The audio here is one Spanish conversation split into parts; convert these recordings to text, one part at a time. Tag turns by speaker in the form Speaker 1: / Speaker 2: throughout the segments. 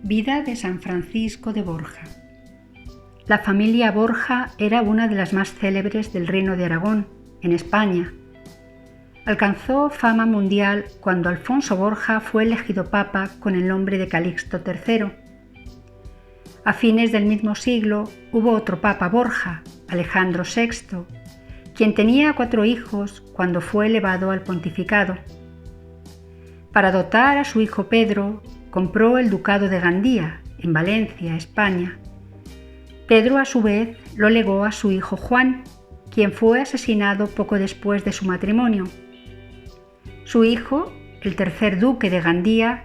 Speaker 1: Vida de San Francisco de Borja. La familia Borja era una de las más célebres del Reino de Aragón, en España. Alcanzó fama mundial cuando Alfonso Borja fue elegido papa con el nombre de Calixto III. A fines del mismo siglo hubo otro papa Borja, Alejandro VI, quien tenía 4 hijos cuando fue elevado al pontificado. Para dotar a su hijo Pedro, compró el ducado de Gandía, en Valencia, España. Pedro, a su vez, lo legó a su hijo Juan, quien fue asesinado poco después de su matrimonio. Su hijo, el tercer duque de Gandía,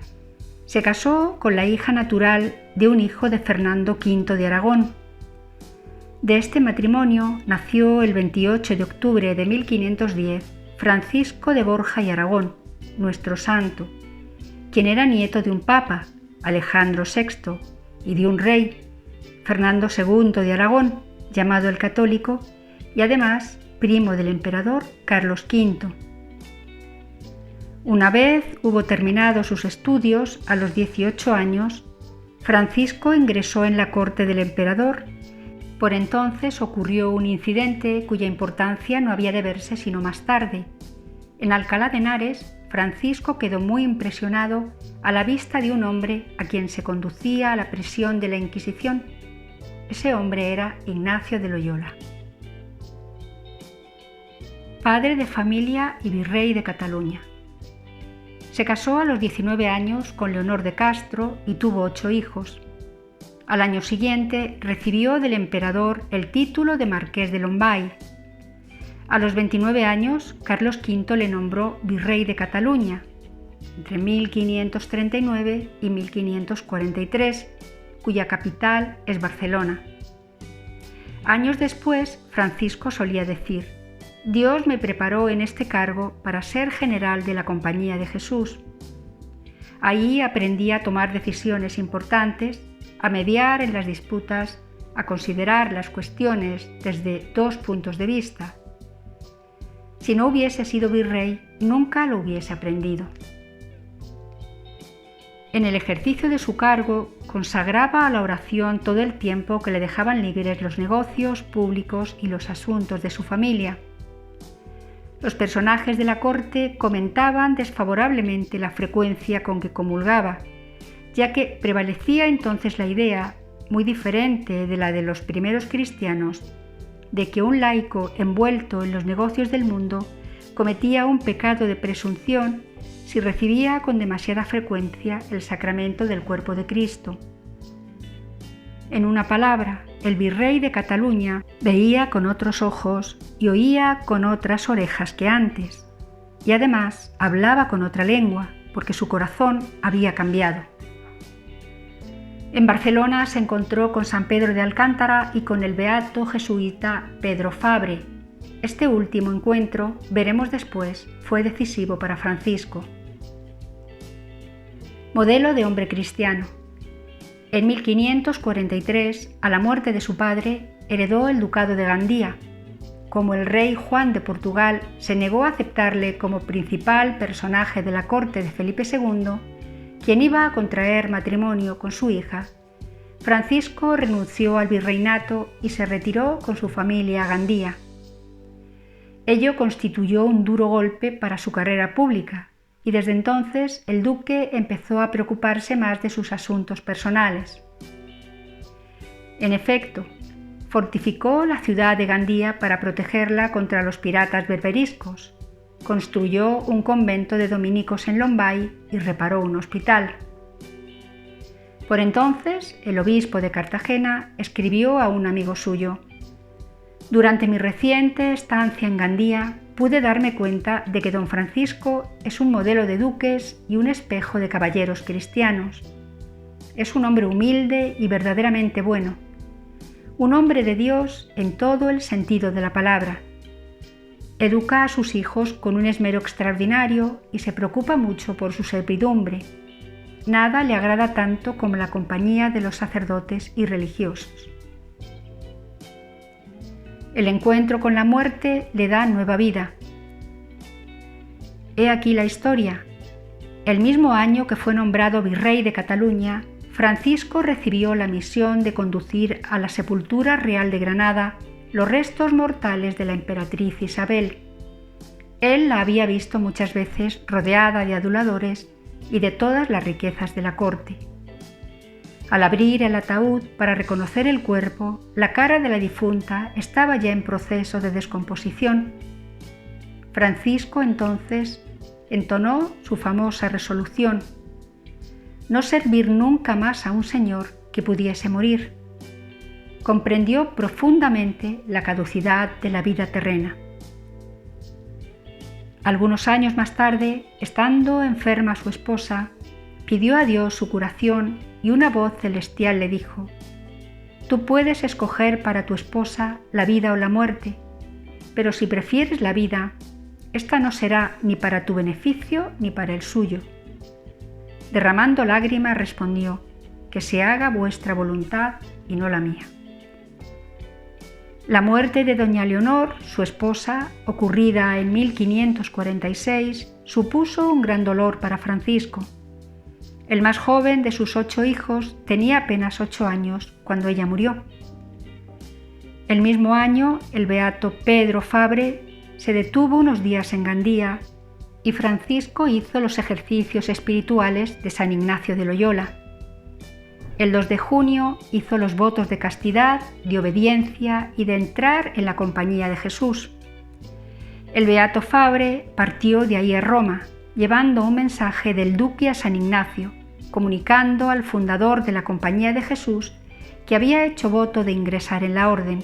Speaker 1: se casó con la hija natural de un hijo de Fernando V de Aragón. De este matrimonio nació el 28 de octubre de 1510 Francisco de Borja y Aragón, nuestro santo, quien era nieto de un papa, Alejandro VI, y de un rey, Fernando II de Aragón, llamado el Católico, y además primo del emperador Carlos V. Una vez hubo terminado sus estudios, a los 18 años, Francisco ingresó en la corte del emperador. Por entonces ocurrió un incidente cuya importancia no había de verse sino más tarde. En Alcalá de Henares, Francisco quedó muy impresionado a la vista de un hombre a quien se conducía a la prisión de la Inquisición. Ese hombre era Ignacio de Loyola. Padre de familia y virrey de Cataluña. Se casó a los 19 años con Leonor de Castro y tuvo 8 hijos. Al año siguiente recibió del emperador el título de Marqués de Lombay. A los 29 años, Carlos V le nombró virrey de Cataluña, entre 1539 y 1543, cuya capital es Barcelona. Años después, Francisco solía decir: «Dios me preparó en este cargo para ser general de la Compañía de Jesús». Allí aprendí a tomar decisiones importantes, a mediar en las disputas, a considerar las cuestiones desde 2 puntos de vista. Si no hubiese sido virrey, nunca lo hubiese aprendido. En el ejercicio de su cargo, consagraba a la oración todo el tiempo que le dejaban libres los negocios públicos y los asuntos de su familia. Los personajes de la corte comentaban desfavorablemente la frecuencia con que comulgaba, ya que prevalecía entonces la idea, muy diferente de la de los primeros cristianos, de que un laico envuelto en los negocios del mundo cometía un pecado de presunción si recibía con demasiada frecuencia el sacramento del cuerpo de Cristo. En una palabra, el virrey de Cataluña veía con otros ojos y oía con otras orejas que antes, y además hablaba con otra lengua, porque su corazón había cambiado. En Barcelona se encontró con San Pedro de Alcántara y con el beato jesuita Pedro Fabre. Este último encuentro, veremos después, fue decisivo para Francisco. Modelo de hombre cristiano. En 1543, a la muerte de su padre, heredó el ducado de Gandía. Como el rey Juan de Portugal se negó a aceptarle como principal personaje de la corte de Felipe II, quien iba a contraer matrimonio con su hija, Francisco renunció al virreinato y se retiró con su familia a Gandía. Ello constituyó un duro golpe para su carrera pública, y desde entonces el duque empezó a preocuparse más de sus asuntos personales. En efecto, fortificó la ciudad de Gandía para protegerla contra los piratas berberiscos, construyó un convento de dominicos en Lombay y reparó un hospital. Por entonces, el obispo de Cartagena escribió a un amigo suyo: «Durante mi reciente estancia en Gandía pude darme cuenta de que don Francisco es un modelo de duques y un espejo de caballeros cristianos. Es un hombre humilde y verdaderamente bueno, un hombre de Dios en todo el sentido de la palabra. Educa a sus hijos con un esmero extraordinario y se preocupa mucho por su servidumbre. Nada le agrada tanto como la compañía de los sacerdotes y religiosos». El encuentro con la muerte le da nueva vida. He aquí la historia. El mismo año que fue nombrado virrey de Cataluña, Francisco recibió la misión de conducir a la sepultura real de Granada los restos mortales de la emperatriz Isabel. Él la había visto muchas veces rodeada de aduladores y de todas las riquezas de la corte. Al abrir el ataúd para reconocer el cuerpo, la cara de la difunta estaba ya en proceso de descomposición. Francisco entonces entonó su famosa resolución: no servir nunca más a un señor que pudiese morir. Comprendió profundamente la caducidad de la vida terrena. Algunos años más tarde, estando enferma su esposa, pidió a Dios su curación y una voz celestial le dijo: «Tú puedes escoger para tu esposa la vida o la muerte, pero si prefieres la vida, esta no será ni para tu beneficio ni para el suyo». Derramando lágrimas respondió: «Que se haga vuestra voluntad y no la mía». La muerte de doña Leonor, su esposa, ocurrida en 1546, supuso un gran dolor para Francisco. El más joven de sus 8 hijos tenía apenas 8 años cuando ella murió. El mismo año, el beato Pedro Fabre se detuvo unos días en Gandía y Francisco hizo los ejercicios espirituales de San Ignacio de Loyola. El 2 de junio hizo los votos de castidad, de obediencia y de entrar en la compañía de Jesús. El beato Fabre partió de ahí a Roma, llevando un mensaje del duque a San Ignacio, comunicando al fundador de la Compañía de Jesús que había hecho voto de ingresar en la orden.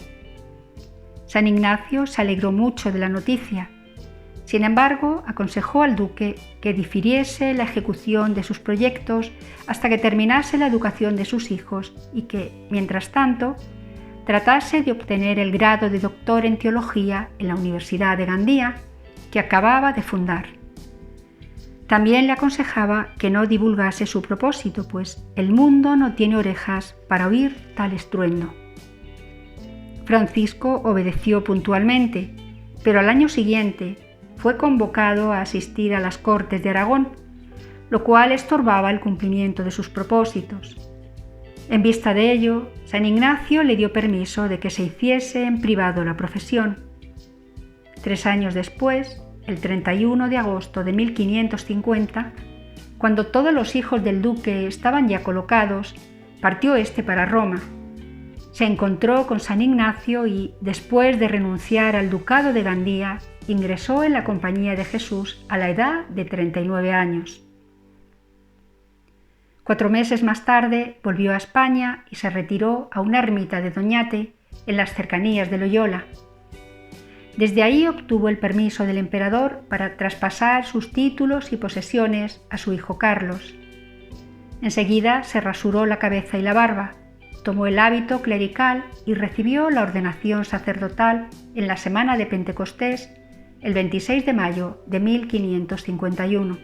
Speaker 1: San Ignacio se alegró mucho de la noticia. Sin embargo, aconsejó al duque que difiriese la ejecución de sus proyectos hasta que terminase la educación de sus hijos y que, mientras tanto, tratase de obtener el grado de doctor en teología en la Universidad de Gandía, que acababa de fundar. También le aconsejaba que no divulgase su propósito, pues el mundo no tiene orejas para oír tal estruendo. Francisco obedeció puntualmente, pero al año siguiente fue convocado a asistir a las Cortes de Aragón, lo cual estorbaba el cumplimiento de sus propósitos. En vista de ello, San Ignacio le dio permiso de que se hiciese en privado la profesión. 3 años después, el 31 de agosto de 1550, cuando todos los hijos del duque estaban ya colocados, partió éste para Roma. Se encontró con San Ignacio y, después de renunciar al ducado de Gandía, ingresó en la Compañía de Jesús a la edad de 39 años. 4 meses más tarde volvió a España y se retiró a una ermita de Doñate en las cercanías de Loyola. Desde ahí obtuvo el permiso del emperador para traspasar sus títulos y posesiones a su hijo Carlos. Enseguida se rasuró la cabeza y la barba, tomó el hábito clerical y recibió la ordenación sacerdotal en la semana de Pentecostés, el 26 de mayo de 1551.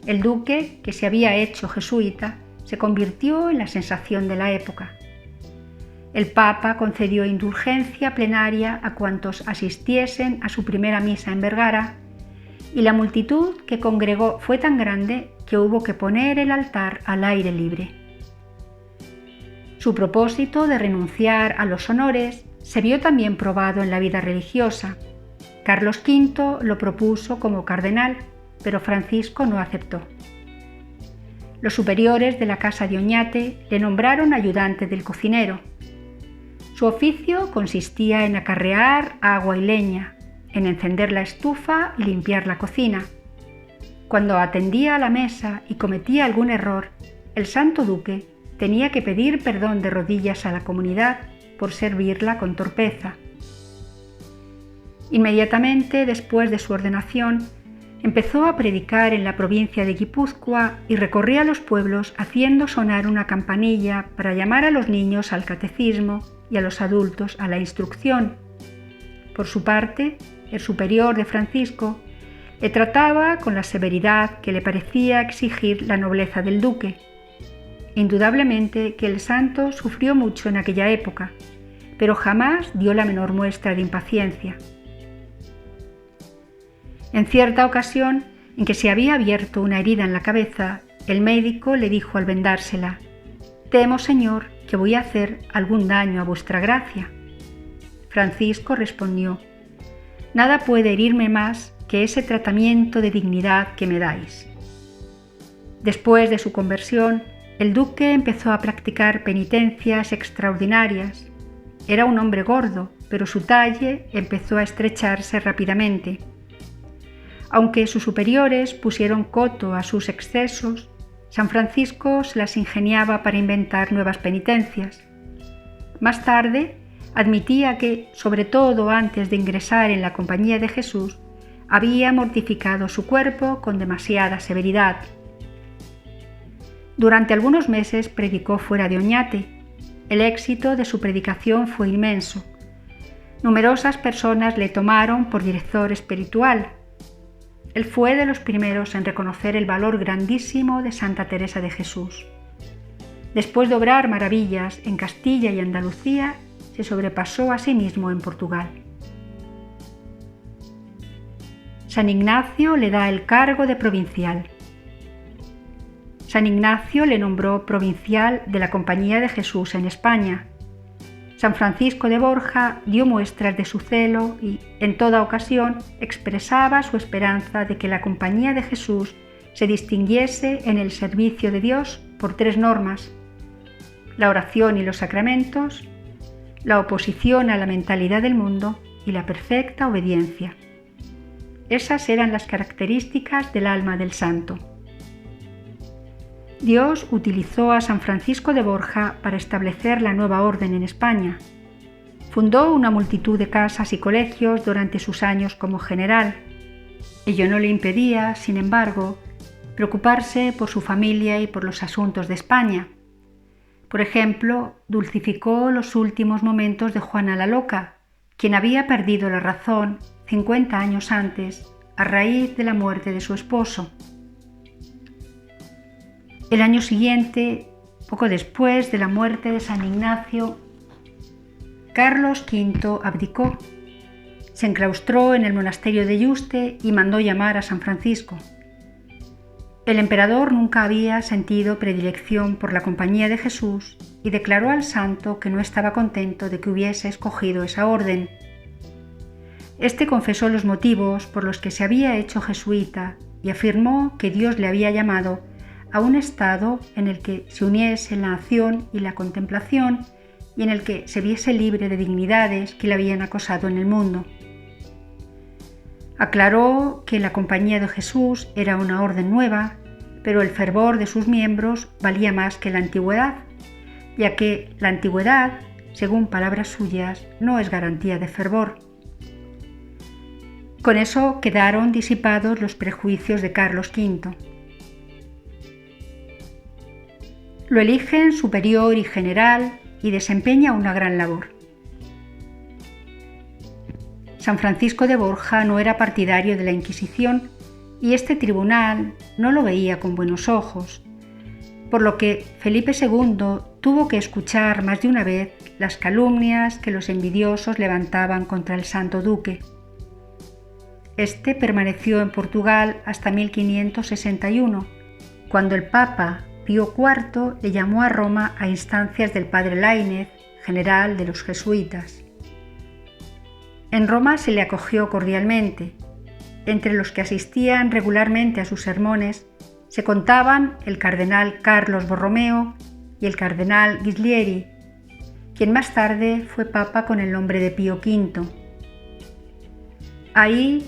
Speaker 1: El duque, que se había hecho jesuita, se convirtió en la sensación de la época. El Papa concedió indulgencia plenaria a cuantos asistiesen a su primera misa en Vergara, y la multitud que congregó fue tan grande que hubo que poner el altar al aire libre. Su propósito de renunciar a los honores se vio también probado en la vida religiosa. Carlos V lo propuso como cardenal, pero Francisco no aceptó. Los superiores de la casa de Oñate le nombraron ayudante del cocinero. Su oficio consistía en acarrear agua y leña, en encender la estufa y limpiar la cocina. Cuando atendía a la mesa y cometía algún error, el santo duque tenía que pedir perdón de rodillas a la comunidad por servirla con torpeza. Inmediatamente después de su ordenación, empezó a predicar en la provincia de Guipúzcoa y recorría los pueblos haciendo sonar una campanilla para llamar a los niños al catecismo y a los adultos a la instrucción. Por su parte, el superior de Francisco le trataba con la severidad que le parecía exigir la nobleza del duque. Indudablemente que el santo sufrió mucho en aquella época, pero jamás dio la menor muestra de impaciencia. En cierta ocasión, en que se había abierto una herida en la cabeza, El médico le dijo al vendársela: «Temo, Señor, que voy a hacer algún daño a vuestra gracia». Francisco respondió: «Nada puede herirme más que ese tratamiento de dignidad que me dais». Después de su conversión, el duque empezó a practicar penitencias extraordinarias. Era un hombre gordo, pero su talle empezó a estrecharse rápidamente. Aunque sus superiores pusieron coto a sus excesos, San Francisco se las ingeniaba para inventar nuevas penitencias. Más tarde, admitía que, sobre todo antes de ingresar en la Compañía de Jesús, había mortificado su cuerpo con demasiada severidad. Durante algunos meses predicó fuera de Oñate. El éxito de su predicación fue inmenso. Numerosas personas le tomaron por director espiritual. Él fue de los primeros en reconocer el valor grandísimo de Santa Teresa de Jesús. Después de obrar maravillas en Castilla y Andalucía, se sobrepasó a sí mismo en Portugal. San Ignacio le da el cargo de provincial. San Ignacio le nombró provincial de la Compañía de Jesús en España. San Francisco de Borja dio muestras de su celo y, en toda ocasión, expresaba su esperanza de que la Compañía de Jesús se distinguiese en el servicio de Dios por 3 normas: la oración y los sacramentos, la oposición a la mentalidad del mundo y la perfecta obediencia. Esas eran las características del alma del santo. Dios utilizó a San Francisco de Borja para establecer la nueva orden en España. Fundó una multitud de casas y colegios durante sus años como general. Ello no le impedía, sin embargo, preocuparse por su familia y por los asuntos de España. Por ejemplo, dulcificó los últimos momentos de Juana la Loca, quien había perdido la razón 50 años antes a raíz de la muerte de su esposo. El año siguiente, poco después de la muerte de San Ignacio, Carlos V abdicó, se enclaustró en el monasterio de Yuste y mandó llamar a San Francisco. El emperador nunca había sentido predilección por la Compañía de Jesús y declaró al santo que no estaba contento de que hubiese escogido esa orden. Este confesó los motivos por los que se había hecho jesuita y afirmó que Dios le había llamado a un estado en el que se uniese la acción y la contemplación y en el que se viese libre de dignidades que le habían acosado en el mundo. Aclaró que la Compañía de Jesús era una orden nueva, pero el fervor de sus miembros valía más que la antigüedad, ya que la antigüedad, según palabras suyas, no es garantía de fervor. Con eso quedaron disipados los prejuicios de Carlos V. Lo eligen superior y general y desempeña una gran labor. San Francisco de Borja no era partidario de la Inquisición y este tribunal no lo veía con buenos ojos, por lo que Felipe II tuvo que escuchar más de una vez las calumnias que los envidiosos levantaban contra el santo duque. Este permaneció en Portugal hasta 1561, cuando el Papa Pío IV le llamó a Roma a instancias del padre Laínez, general de los jesuitas. En Roma se le acogió cordialmente. Entre los que asistían regularmente a sus sermones se contaban el cardenal Carlos Borromeo y el cardenal Ghislieri, quien más tarde fue papa con el nombre de Pío V. Ahí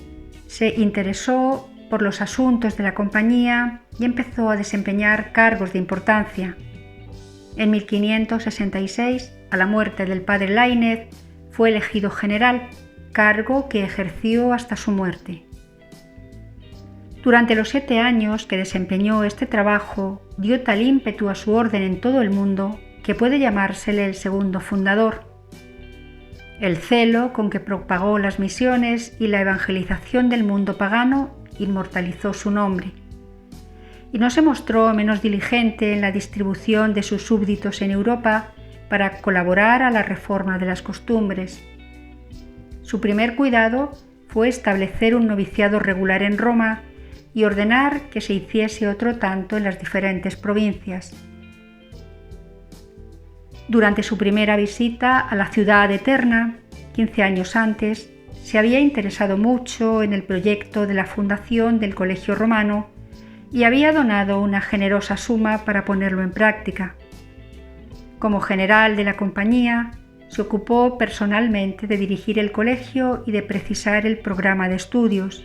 Speaker 1: se interesó por los asuntos de la compañía y empezó a desempeñar cargos de importancia. En 1566, a la muerte del padre Laínez, fue elegido general, cargo que ejerció hasta su muerte. Durante los 7 años que desempeñó este trabajo, dio tal ímpetu a su orden en todo el mundo que puede llamársele el segundo fundador. El celo con que propagó las misiones y la evangelización del mundo pagano inmortalizó su nombre, y no se mostró menos diligente en la distribución de sus súbditos en Europa para colaborar a la reforma de las costumbres. Su primer cuidado fue establecer un noviciado regular en Roma y ordenar que se hiciese otro tanto en las diferentes provincias. Durante su primera visita a la ciudad eterna, 15 años antes, se había interesado mucho en el proyecto de la fundación del Colegio Romano y había donado una generosa suma para ponerlo en práctica. Como general de la compañía, se ocupó personalmente de dirigir el colegio y de precisar el programa de estudios.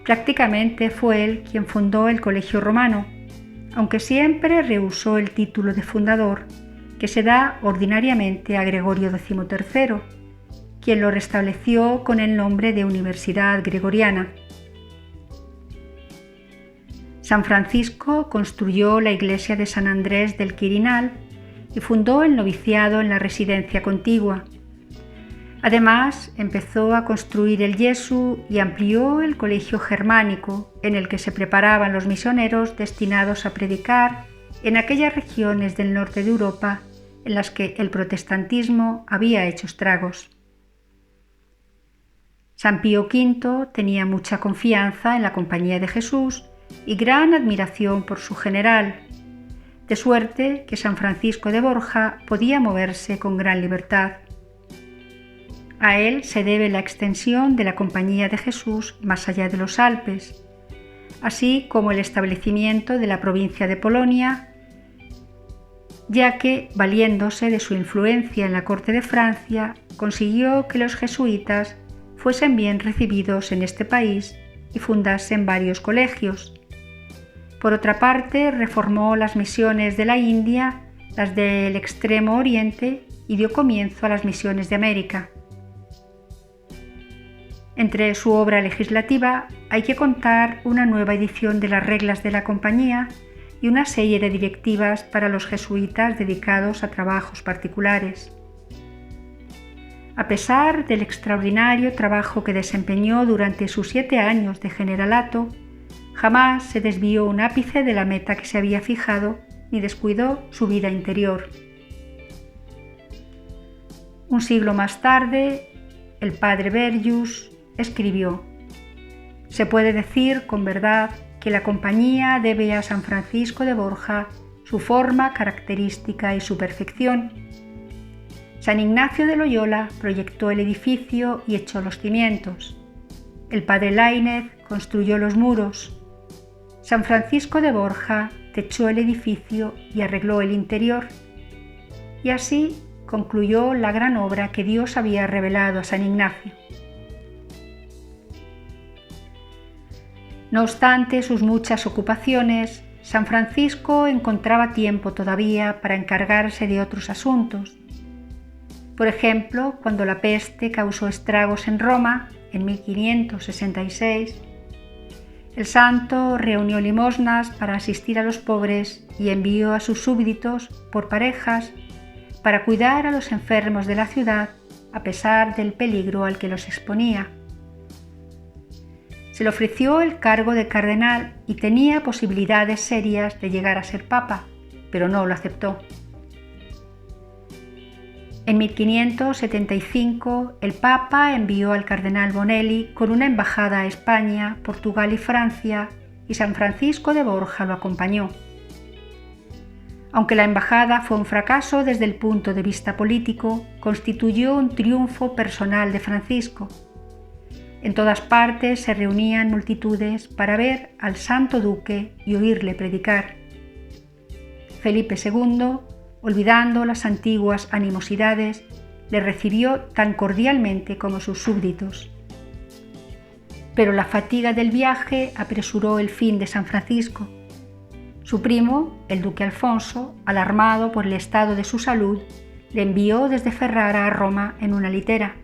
Speaker 1: Prácticamente fue él quien fundó el Colegio Romano, aunque siempre rehusó el título de fundador, que se da ordinariamente a Gregorio XIII, quien lo restableció con el nombre de Universidad Gregoriana. San Francisco construyó la iglesia de San Andrés del Quirinal y fundó el noviciado en la residencia contigua. Además, empezó a construir el Gesù y amplió el colegio germánico, en el que se preparaban los misioneros destinados a predicar en aquellas regiones del norte de Europa en las que el protestantismo había hecho estragos. San Pío V tenía mucha confianza en la Compañía de Jesús y gran admiración por su general, de suerte que San Francisco de Borja podía moverse con gran libertad. A él se debe la extensión de la Compañía de Jesús más allá de los Alpes, así como el establecimiento de la provincia de Polonia, ya que, valiéndose de su influencia en la corte de Francia, consiguió que los jesuitas fuesen bien recibidos en este país y fundasen varios colegios. Por otra parte, reformó las misiones de la India, las del Extremo Oriente y dio comienzo a las misiones de América. Entre su obra legislativa hay que contar una nueva edición de las reglas de la Compañía y una serie de directivas para los jesuitas dedicados a trabajos particulares. A pesar del extraordinario trabajo que desempeñó durante sus 7 años de generalato, jamás se desvió un ápice de la meta que se había fijado ni descuidó su vida interior. Un siglo más tarde, el padre Vergius escribió: «Se puede decir con verdad que la Compañía debe a San Francisco de Borja su forma característica y su perfección. San Ignacio de Loyola proyectó el edificio y echó los cimientos. El padre Laínez construyó los muros. San Francisco de Borja techó el edificio y arregló el interior. Y así concluyó la gran obra que Dios había revelado a San Ignacio». No obstante sus muchas ocupaciones, San Francisco encontraba tiempo todavía para encargarse de otros asuntos. Por ejemplo, cuando la peste causó estragos en Roma, en 1566, el santo reunió limosnas para asistir a los pobres y envió a sus súbditos, por parejas, para cuidar a los enfermos de la ciudad a pesar del peligro al que los exponía. Se le ofreció el cargo de cardenal y tenía posibilidades serias de llegar a ser papa, pero no lo aceptó. En 1575, el Papa envió al cardenal Bonelli con una embajada a España, Portugal y Francia, y San Francisco de Borja lo acompañó. Aunque la embajada fue un fracaso desde el punto de vista político, constituyó un triunfo personal de Francisco. En todas partes se reunían multitudes para ver al santo duque y oírle predicar. Felipe II, olvidando las antiguas animosidades, le recibió tan cordialmente como sus súbditos. Pero la fatiga del viaje apresuró el fin de San Francisco. Su primo, el duque Alfonso, alarmado por el estado de su salud, le envió desde Ferrara a Roma en una litera.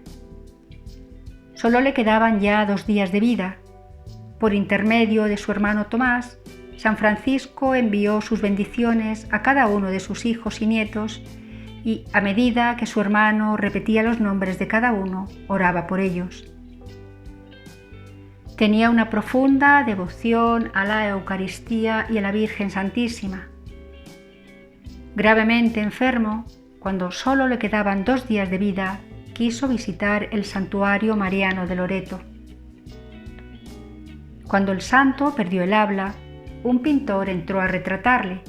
Speaker 1: Solo le quedaban ya 2 días de vida. Por intermedio de su hermano Tomás, San Francisco envió sus bendiciones a cada uno de sus hijos y nietos y, a medida que su hermano repetía los nombres de cada uno, oraba por ellos. Tenía una profunda devoción a la Eucaristía y a la Virgen Santísima. Gravemente enfermo, cuando solo le quedaban 2 días de vida, quiso visitar el santuario mariano de Loreto. Cuando el santo perdió el habla, un pintor entró a retratarle.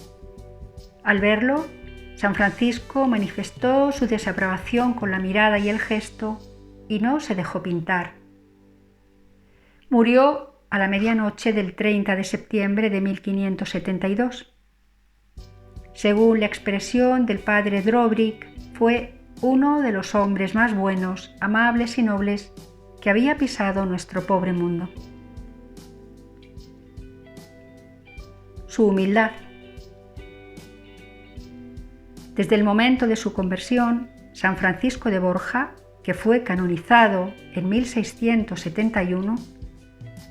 Speaker 1: Al verlo, San Francisco manifestó su desaprobación con la mirada y el gesto y no se dejó pintar. Murió a la medianoche del 30 de septiembre de 1572. Según la expresión del padre Drobrick, fue uno de los hombres más buenos, amables y nobles que había pisado nuestro pobre mundo. Su humildad. Desde el momento de su conversión, San Francisco de Borja, que fue canonizado en 1671,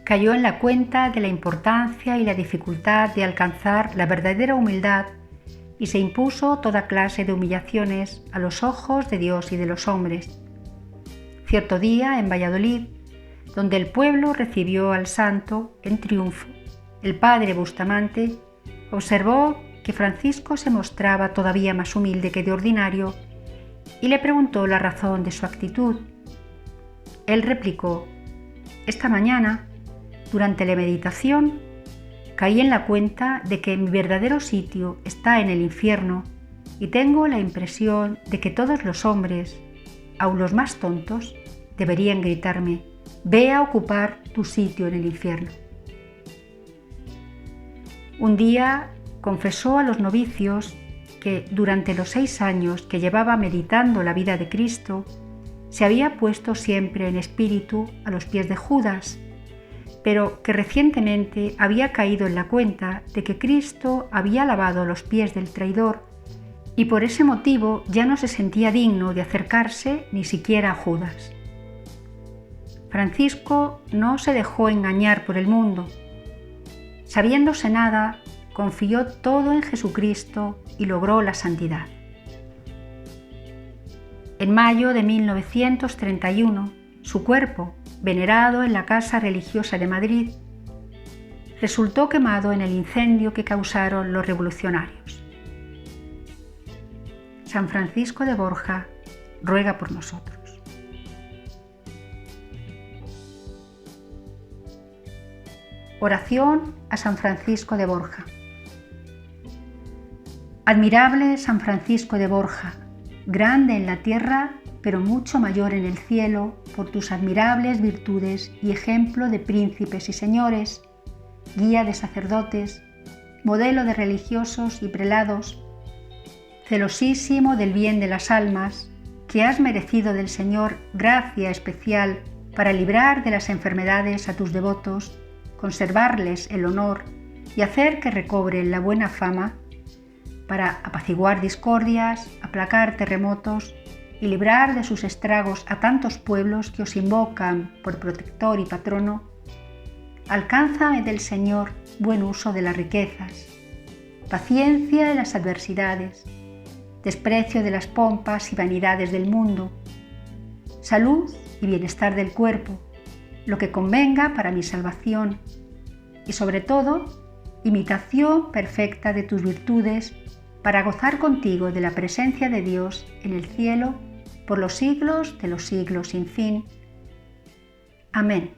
Speaker 1: cayó en la cuenta de la importancia y la dificultad de alcanzar la verdadera humildad y se impuso toda clase de humillaciones a los ojos de Dios y de los hombres. Cierto día, en Valladolid, donde el pueblo recibió al santo en triunfo, el padre Bustamante observó que Francisco se mostraba todavía más humilde que de ordinario y le preguntó la razón de su actitud. Él replicó: «Esta mañana, durante la meditación, caí en la cuenta de que mi verdadero sitio está en el infierno y tengo la impresión de que todos los hombres, aun los más tontos, deberían gritarme: ve a ocupar tu sitio en el infierno». Un día confesó a los novicios que durante los 6 años que llevaba meditando la vida de Cristo, se había puesto siempre en espíritu a los pies de Judas, pero que recientemente había caído en la cuenta de que Cristo había lavado los pies del traidor y por ese motivo ya no se sentía digno de acercarse ni siquiera a Judas. Francisco no se dejó engañar por el mundo. Sabiéndose nada, confió todo en Jesucristo y logró la santidad. En mayo de 1931, su cuerpo, venerado en la Casa Religiosa de Madrid, resultó quemado en el incendio que causaron los revolucionarios. San Francisco de Borja ruega por nosotros. Oración a San Francisco de Borja. Admirable San Francisco de Borja, grande en la tierra, pero mucho mayor en el cielo, por tus admirables virtudes y ejemplo de príncipes y señores, guía de sacerdotes, modelo de religiosos y prelados, celosísimo del bien de las almas, que has merecido del Señor gracia especial para librar de las enfermedades a tus devotos, conservarles el honor y hacer que recobren la buena fama, para apaciguar discordias, aplacar terremotos y librar de sus estragos a tantos pueblos que os invocan por protector y patrono, alcánzame del Señor buen uso de las riquezas, paciencia en las adversidades, desprecio de las pompas y vanidades del mundo, salud y bienestar del cuerpo, lo que convenga para mi salvación, y sobre todo, imitación perfecta de tus virtudes para gozar contigo de la presencia de Dios en el cielo por los siglos de los siglos sin fin. Amén.